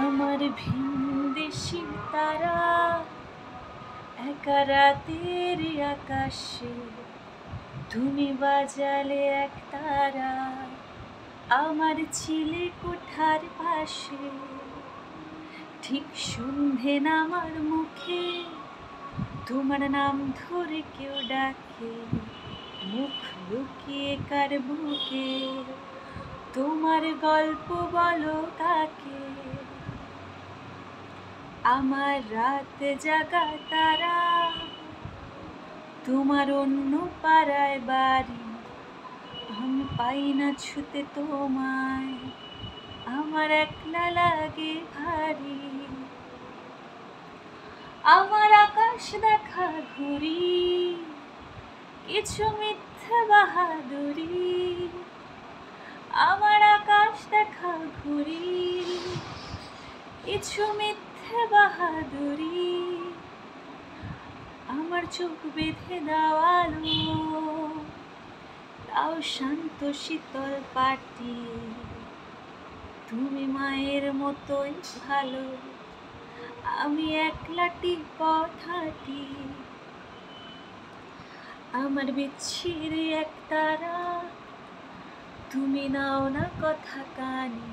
আমার ভিনদেশী তারা একা রাতের আকাশে, তুমি বাজালে এক তারা আমার ছিলে কোঠার পাশে। ঠিক সন্ধে নামার মুখে তোমার নাম ধরে কেউ ডাকে, মুখ লুকিয়ে কার বুকে তোমার গল্প বলো কাকে। আমার রাত জাগা তারা তোমার অন্য পাড়ায় বাড়ি, আমি পাই না ছুতে তোমায়, আমার একলা লাগে ভারী। আমার আকাশ দেখা ঘুরি, কিছু মিথ্যে বাহাদুরি। আমার আকাশ দেখা ঘুরি, কিছু মিথ্যে বাহাদুরি। আমার চোখ বেঁধে দাও আলো, তাও শান্ত শীতল পাটি। তুমি মায়ের মতোই ভালো, আমি একলাটি পথ হাঁটি। আমার বিচ্ছিরি এক তারা, তুমি নাও না কথা কানে।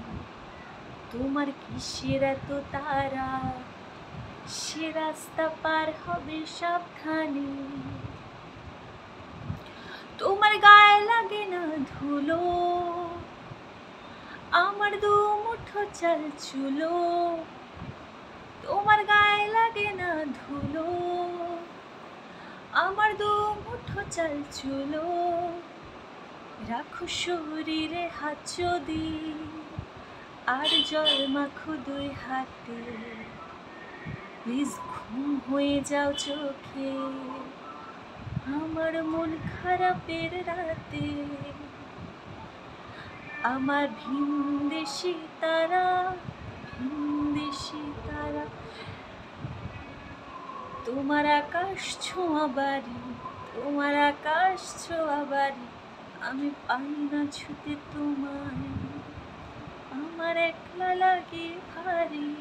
তোমার কিসের এত তারা, সে রাস্তা পার হবে সাবধানে। তোমার গায়ে লাগে না ধুলো, আমার দু মুঠো চাল চুলো। তোমার গায়ে লাগে না ধুলো, আমার দু মুঠো চাল চুলো। রাখো শরীরে হাত যদি, আর জল মাখো দুই হাতে। প্লিজ ঘুম হয়ে যাও চোখে, আমার মন খারাপের রাতে। আমার ভিনদেশী তারা, ভিনদেশী তারা তোমার আকাশ ছোঁয়া বাড়ি, তোমার আকাশ ছোঁয়া বাড়ি। আমি পাই না ছুতে তোমায়, আমার একলা লাগে ভারী।